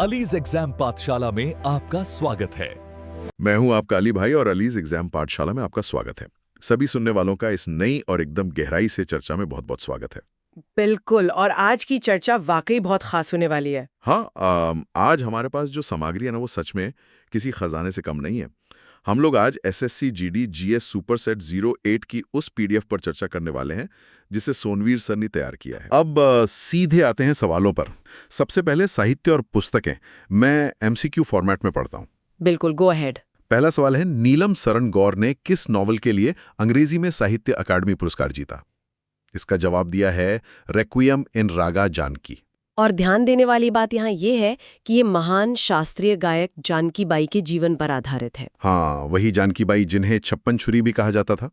Allies exam पाठशाला में आपका स्वागत है। मैं हूं आपका अली भाई और अलीज एग्जाम पाठशाला में आपका स्वागत है। सभी सुनने वालों का इस नई और एकदम गहराई से चर्चा में बहुत बहुत स्वागत है। बिल्कुल। और आज की चर्चा वाकई बहुत खास होने वाली है। हाँ, आज हमारे पास जो सामग्री है ना वो सच में किसी खजाने से कम नहीं है। हम लोग आज SSC GD GS super set 08 की उस पीडीएफ पर चर्चा करने वाले हैं जिसे सोनवीर सर ने तैयार किया है। अब सीधे आते हैं सवालों पर। सबसे पहले साहित्य और पुस्तकें मैं एमसीक्यू फॉर्मेट में पढ़ता हूँ। बिल्कुल, गो अहेड। पहला सवाल है, नीलम शरण गौर ने किस नॉवल के लिए अंग्रेजी में साहित्य अकादमी पुरस्कार जीता? इसका जवाब दिया है रेक्वियम इन रागा जानकी। और ध्यान देने वाली बात यहाँ ये है कि ये महान शास्त्रीय गायक जानकी बाई के जीवन पर आधारित है। हाँ, वही जानकी बाई जिन्हें छप्पन छुरी भी कहा जाता था।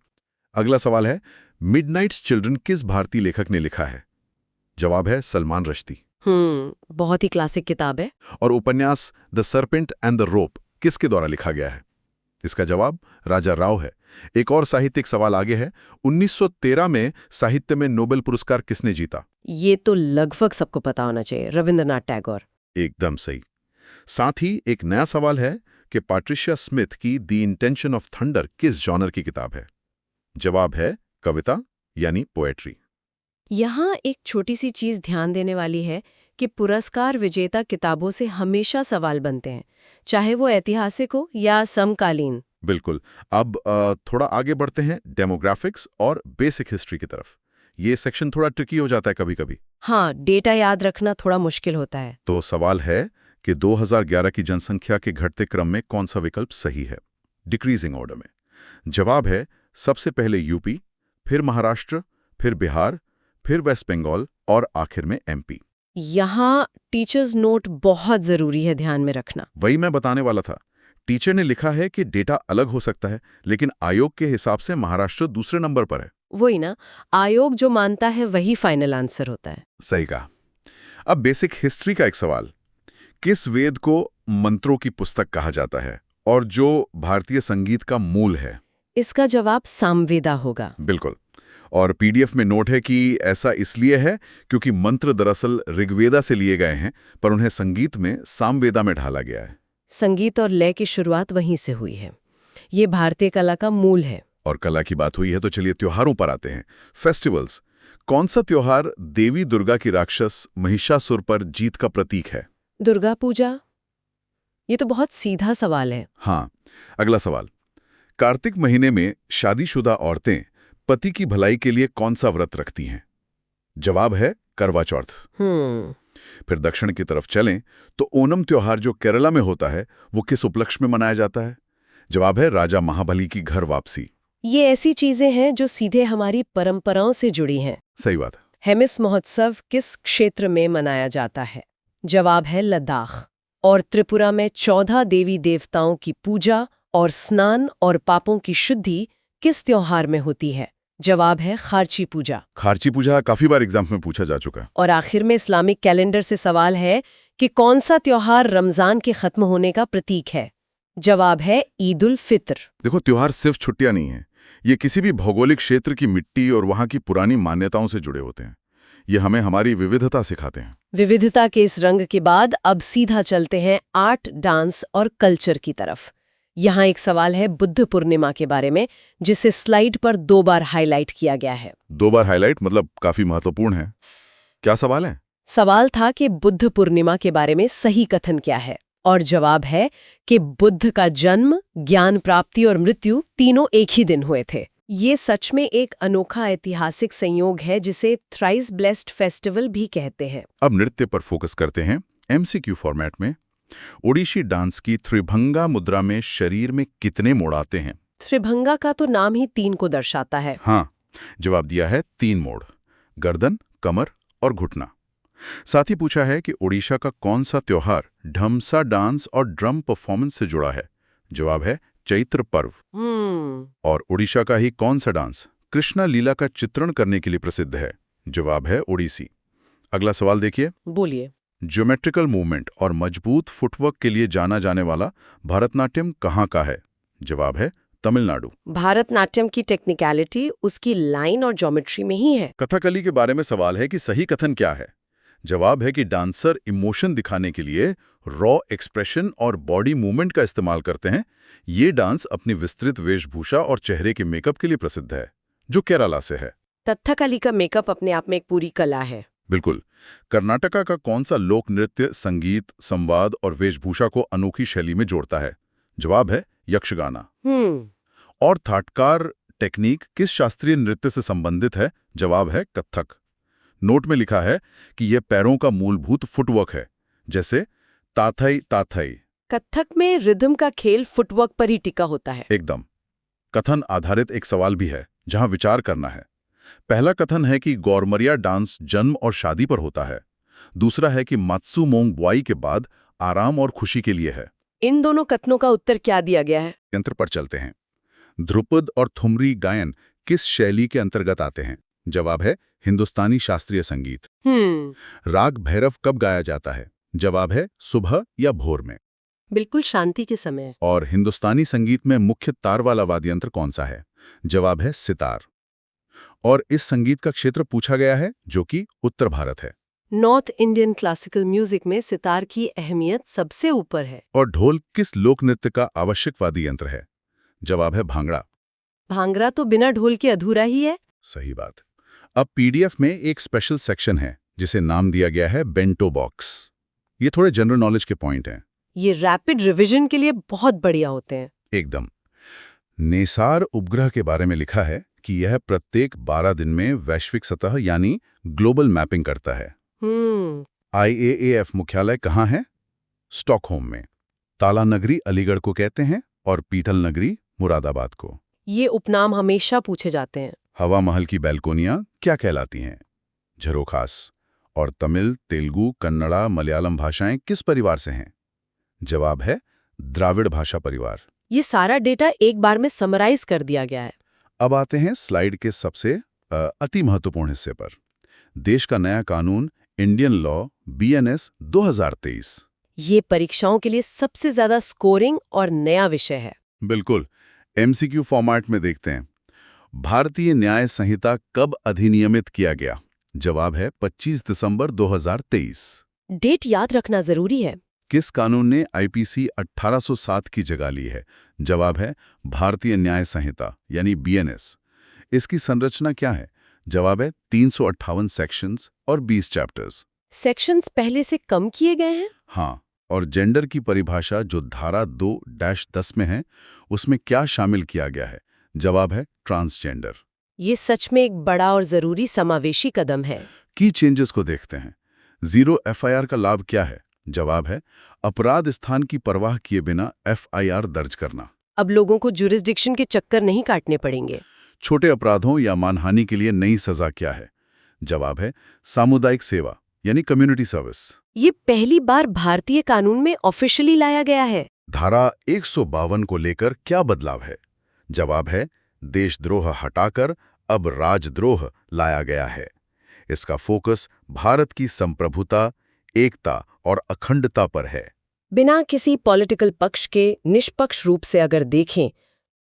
अगला सवाल है, मिडनाइट्स चिल्ड्रन किस भारतीय लेखक ने लिखा है? जवाब है सलमान रश्दी। बहुत ही क्लासिक किताब है। और उपन्यास the serpent and the rope किसके द्वारा लिखा गया है? इसका जवाब राजा राव है। एक और साहित्यिक सवाल आगे है, 1913 में साहित्य में नोबेल पुरस्कार किसने जीता? ये तो लगभग सबको पता होना चाहिए, रविंद्रनाथ टैगोर। एकदम सही। साथ ही एक नया सवाल है कि पैट्रिशिया स्मिथ की द इंटेंशन ऑफ थंडर किस जॉनर की किताब है? जवाब है कविता यानी पोएट्री। यहाँ एक छोटी सी चीज ध्यान देने वाली है कि पुरस्कार विजेता किताबों से हमेशा सवाल बनते हैं, चाहे वो ऐतिहासिक हो या समकालीन। बिल्कुल। अब थोड़ा आगे बढ़ते हैं डेमोग्राफिक्स और बेसिक हिस्ट्री की तरफ। ये सेक्शन थोड़ा ट्रिकी हो जाता है कभी कभी। हाँ, डेटा याद रखना थोड़ा मुश्किल होता है। तो सवाल है कि 2011 की जनसंख्या के घटते क्रम में कौन सा विकल्प सही है, डिक्रीजिंग ऑर्डर में? जवाब है सबसे पहले यूपी, फिर महाराष्ट्र, फिर बिहार, फिर वेस्ट बंगाल और आखिर में एमपी। यहाँ टीचर्स नोट बहुत जरूरी है ध्यान में रखना। वही मैं बताने वाला था। टीचर ने लिखा है कि डेटा अलग हो सकता है, लेकिन आयोग के हिसाब से महाराष्ट्र दूसरे नंबर पर है। वही ना, आयोग जो मानता है वही फाइनल आंसर होता है। सही कहा। अब बेसिक हिस्ट्री का एक सवाल, किस वेद को मंत्रों की पुस्तक कहा जाता है और जो भारतीय संगीत का मूल है? इसका जवाब सामवेदा होगा। बिल्कुल। और पीडीएफ में नोट है कि ऐसा इसलिए है क्योंकि मंत्र दरअसल ऋग्वेदा से लिए गए हैं, पर उन्हें संगीत में सामवेदा में ढाला गया है। संगीत और लय की शुरुआत वहीं से हुई है। ये भारतीय कला का मूल है। और कला की बात हुई है तो चलिए त्योहारों पर आते हैं। फेस्टिवल्स। कौन सा त्योहार देवी दुर्गा की राक्षस महिषासुर पर जीत का प्रतीक है? दुर्गा पूजा। ये तो बहुत सीधा सवाल है। हाँ। अगला सवाल, कार्तिक महीने में शादीशुदा औरतें पति की भलाई के लिए कौन सा व्रत रखती हैं? जवाब है करवा चौथ। फिर दक्षिण की तरफ चलें तो ओणम त्योहार जो केरला में होता है वो किस उपलक्ष्य में मनाया जाता है? जवाब है राजा महाबली की घर वापसी। ये ऐसी चीजें हैं जो सीधे हमारी परंपराओं से जुड़ी हैं। सही बात है। हेमिस महोत्सव किस क्षेत्र में मनाया जाता है? जवाब है लद्दाख। और त्रिपुरा में 14 देवी देवताओं की पूजा और स्नान और पापों की शुद्धि किस त्योहार में होती है? जवाब है खारची पूजा। खारची पूजा काफी बार एग्जाम में पूछा जा चुका है। और आखिर में इस्लामिक कैलेंडर से सवाल है कि कौन सा त्योहार रमजान के खत्म होने का प्रतीक है? जवाब है ईद उल फित्र। देखो, त्योहार सिर्फ छुट्टियां नहीं है, ये किसी भी भौगोलिक क्षेत्र की मिट्टी और वहां की पुरानी मान्यताओं से जुड़े होते हैं। ये हमें हमारी विविधता सिखाते हैं। विविधता के इस रंग के बाद अब सीधा चलते हैं आर्ट, डांस और कल्चर की तरफ। यहाँ एक सवाल है बुद्ध पूर्णिमा के बारे में, जिसे स्लाइड पर 2 बार हाईलाइट किया गया है। 2 बार हाईलाइट मतलब काफी महत्वपूर्ण है। क्या सवाल है? सवाल था कि बुद्ध पूर्णिमा के बारे में सही कथन क्या है, और जवाब है कि बुद्ध का जन्म, ज्ञान प्राप्ति और मृत्यु तीनों एक ही दिन हुए थे। ये सच में एक अनोखा ऐतिहासिक संयोग है जिसे थ्राइस ब्लेस्ड फेस्टिवल भी कहते हैं। अब नृत्य पर फोकस करते हैं एमसीक्यू फॉर्मेट में। ओडिशी डांस की त्रिभंगा मुद्रा में शरीर में कितने मोड़ आते हैं? त्रिभंगा का तो नाम ही 3 को दर्शाता है। हाँ, जवाब दिया है 3 मोड़, गर्दन, कमर और घुटना। साथ ही पूछा है कि ओडिशा का कौन सा त्योहार ढमसा डांस और ड्रम परफॉर्मेंस से जुड़ा है? जवाब है चैत्र पर्व। और ओडिशा का ही कौन सा डांस कृष्णा लीला का चित्रण करने के लिए प्रसिद्ध है? जवाब है ओडिसी। अगला सवाल देखिए। बोलिए। ज्योमेट्रिकल मूवमेंट और मजबूत फुटवर्क के लिए जाना जाने वाला भरतनाट्यम कहाँ का है? जवाब है तमिलनाडु। भारतनाट्यम की टेक्निकलिटी उसकी लाइन और ज्योमेट्री में ही है। कथकली के बारे में सवाल है कि सही कथन क्या है? जवाब है कि डांसर इमोशन दिखाने के लिए रॉ एक्सप्रेशन और बॉडी मूवमेंट का इस्तेमाल करते हैं। ये डांस अपनी विस्तृत वेशभूषा और चेहरे के मेकअप के लिए प्रसिद्ध है, जो केरला से है। कथकली का मेकअप अपने आप में एक पूरी कला है। बिल्कुल। कर्नाटका का कौन सा लोक नृत्य संगीत, संवाद और वेशभूषा को अनोखी शैली में जोड़ता है? जवाब है यक्षगाना। और थाटकार टेक्निक किस शास्त्रीय नृत्य से संबंधित है? जवाब है कथक। नोट में लिखा है कि यह पैरों का मूलभूत फुटवर्क है, जैसे ताथई ताथई। कथक में रिदम का खेल फुटवर्क पर ही टिका होता है। एकदम। कथन आधारित एक सवाल भी है, जहां विचार करना है। पहला कथन है कि गौरमरिया डांस जन्म और शादी पर होता है। दूसरा है कि मात्सुमोंग बुआई के बाद आराम और खुशी के लिए है। इन दोनों कथनों का उत्तर क्या दिया गया है? यंत्र पर चलते हैं। ध्रुपद और थुमरी गायन किस शैली के अंतर्गत आते हैं? जवाब है हिंदुस्तानी शास्त्रीय संगीत। राग भैरव कब गाया जाता है? जवाब है सुबह या भोर में। बिल्कुल शांति के समय। और हिंदुस्तानी संगीत में मुख्य तार वाला वाद्य यंत्र कौन सा है? जवाब है सितार। और इस संगीत का क्षेत्र पूछा गया है, जो कि उत्तर भारत है। नॉर्थ इंडियन क्लासिकल म्यूजिक में सितार की अहमियत सबसे ऊपर है। और ढोल किस लोक नृत्य का आवश्यक वाद्य यंत्र है? जवाब है भांगड़ा। भांगड़ा तो बिना ढोल के अधूरा ही है। सही बात। अब पीडीएफ में एक स्पेशल सेक्शन है, जिसे नाम दिया गया है बेंटो बॉक्स। ये थोड़े जनरल नॉलेज के पॉइंट हैं। ये रैपिड रिवीजन के लिए बहुत बढ़िया होते हैं। एकदम। नेसार उपग्रह के बारे में लिखा है कि यह प्रत्येक 12 दिन में वैश्विक सतह यानी ग्लोबल मैपिंग करता है। IAAF मुख्यालय कहाँ है? स्टॉकहोम में। ताला नगरी अलीगढ़ को कहते हैं और पीतल नगरी मुरादाबाद को। ये उपनाम हमेशा पूछे जाते हैं। हवा महल की बैल्कोनियां क्या कहलाती हैं? झरोखास। और तमिल, तेलुगु, कन्नड़ा, मलयालम भाषाएं किस परिवार से हैं? जवाब है द्राविड़ भाषा परिवार। ये सारा डेटा एक बार में समराइज कर दिया गया है। अब आते हैं स्लाइड के सबसे अति महत्वपूर्ण हिस्से पर। देश का नया कानून इंडियन लॉ BNS 2023। ये परीक्षाओं के लिए सबसे ज्यादा स्कोरिंग और नया विषय है। बिल्कुल। MCQ फॉर्मेट में देखते हैं। भारतीय न्याय संहिता कब अधिनियमित किया गया? जवाब है 25 दिसंबर 2023। डेट याद रखना जरूरी है। किस कानून ने IPC 1807 की जगह ली है? जवाब है भारतीय न्याय संहिता यानी BNS। इसकी संरचना क्या है? जवाब है 358 सेक्शंस और 20 चैप्टर्स। सेक्शंस पहले से कम किए गए हैं? हाँ। और जेंडर की परिभाषा जो धारा 2-10 में है, उसमें क्या शामिल किया गया है? जवाब है ट्रांसजेंडर। ये सच में एक बड़ा और जरूरी समावेशी कदम है। की चेंजेस को देखते हैं। 0 FIR का लाभ क्या है? जवाब है अपराध स्थान की परवाह किए बिना FIR दर्ज करना। अब लोगों को जुरिस्डिक्शन के चक्कर नहीं काटने पड़ेंगे। छोटे अपराधों या मानहानि के लिए नई सजा क्या है? जवाब है सामुदायिक सेवा यानी कम्युनिटी सर्विस। ये पहली बार भारतीय कानून में ऑफिशियली लाया गया है। धारा 152 को लेकर क्या बदलाव है? जवाब है देशद्रोह हटाकर अब राजद्रोह लाया गया है। इसका फोकस भारत की संप्रभुता, एकता और अखंडता पर है। बिना किसी पॉलिटिकल पक्ष के निष्पक्ष रूप से अगर देखें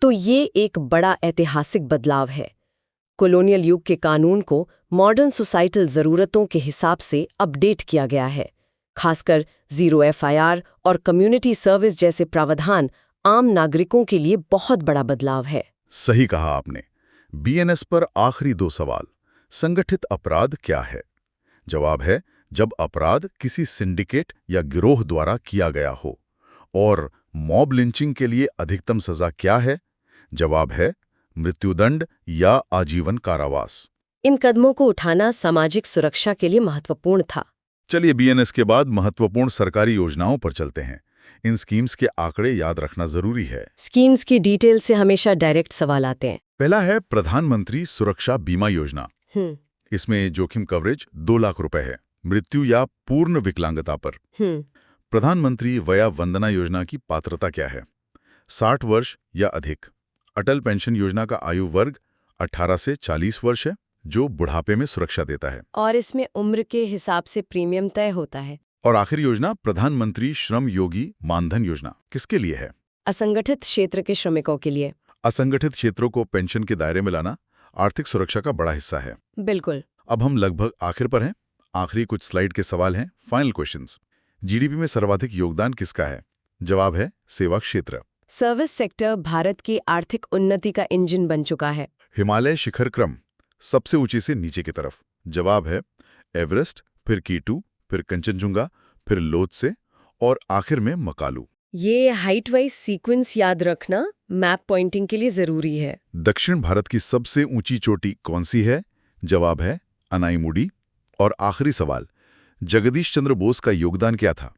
तो ये एक बड़ा ऐतिहासिक बदलाव है। कॉलोनियल युग के कानून को मॉडर्न सोसाइटल ज़रूरतों के हिसाब से अपडेट किया गया है। खासकर 0 FIR और कम्युनिटी सर्विस जैसे प्रावधान आम नागरिकों के लिए बहुत बड़ा बदलाव है। सही कहा आपने। BNS पर आखिरी 2 सवाल। संगठित अपराध क्या है? जवाब है जब अपराध किसी सिंडिकेट या गिरोह द्वारा किया गया हो। और मॉब लिंचिंग के लिए अधिकतम सजा क्या है? जवाब है मृत्युदंड या आजीवन कारावास। इन कदमों को उठाना सामाजिक सुरक्षा के लिए महत्वपूर्ण था। चलिए BNS के बाद महत्वपूर्ण सरकारी योजनाओं पर चलते हैं। इन स्कीम्स के आंकड़े याद रखना जरूरी है। स्कीम्स की डिटेल से हमेशा डायरेक्ट सवाल आते हैं। पहला है प्रधानमंत्री सुरक्षा बीमा योजना। इसमें जोखिम कवरेज 2 लाख रुपए है, मृत्यु या पूर्ण विकलांगता पर। प्रधानमंत्री वया वंदना योजना की पात्रता क्या है? 60 वर्ष या अधिक। अटल पेंशन योजना का आयु वर्ग 18 से 40 वर्ष है, जो बुढ़ापे में सुरक्षा देता है। और इसमें उम्र के हिसाब से प्रीमियम तय होता है। और आखिरी योजना प्रधानमंत्री श्रम योगी मानधन योजना किसके लिए है? असंगठित क्षेत्र के श्रमिकों के लिए। असंगठित क्षेत्रों को पेंशन के दायरे में लाना आर्थिक सुरक्षा का बड़ा हिस्सा है। बिल्कुल। अब हम लगभग आखिर पर हैं। आखिरी कुछ स्लाइड के सवाल हैं, फाइनल क्वेश्चंस। जीडीपी में सर्वाधिक योगदान किसका है? जवाब है सेवा क्षेत्र। सर्विस सेक्टर भारत की आर्थिक उन्नति का इंजन बन चुका है। हिमालय शिखर क्रम सबसे ऊंची से नीचे की तरफ। जवाब है एवरेस्ट, फिर कीटू, फिर कंचनजुंगा, फिर लोत्से और आखिर में मकालू। ये हाइट वाइज सीक्वेंस याद रखना मैप पॉइंटिंग के लिए जरूरी है। दक्षिण भारत की सबसे ऊंची चोटी कौन सी है? जवाब है अनाईमुडी। और आखिरी सवाल, जगदीश चंद्र बोस का योगदान क्या था?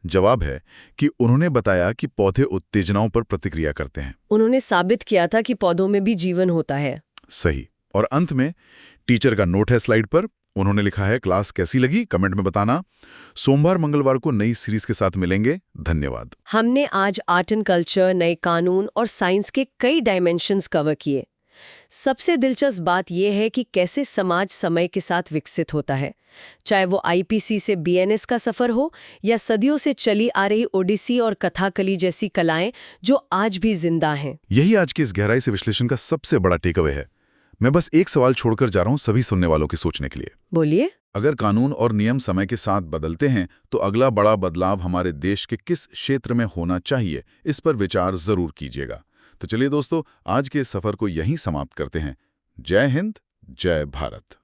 जवाब है कि उन्होंने बताया कि पौधे उत्तेजनाओं पर प्रतिक्रिया करते हैं। उन्होंने साबित किया था कि पौधों में भी जीवन होता है। सही। और अंत में टीचर का नोट है स्लाइड पर। उन्होंने लिखा है, क्लास कैसी लगी कमेंट में बताना। सोमवार मंगलवार को नई सीरीज के साथ मिलेंगे। धन्यवाद। हमने आज आर्ट एंड कल्चर, नए कानून और साइंस के कई डायमेंशंस कवर किए। सबसे दिलचस्प बात यह है कि कैसे समाज समय के साथ विकसित होता है, चाहे वो आईपीसी से बीएनएस का सफर हो या सदियों से चली आ रही ओडिसी और कथाकली जैसी कलाएं जो आज भी जिंदा हैं। यही आज के इस गहराई से विश्लेषण का सबसे बड़ा टेकअवे है। मैं बस एक सवाल छोड़कर जा रहा हूं सभी सुनने वालों के सोचने के लिए। बोलिए। अगर कानून और नियम समय के साथ बदलते हैं तो अगला बड़ा बदलाव हमारे देश के किस क्षेत्र में होना चाहिए, इस पर विचार जरूर कीजिएगा। तो चलिए दोस्तों, आज के इस सफर को यहीं समाप्त करते हैं। जय हिंद, जय भारत।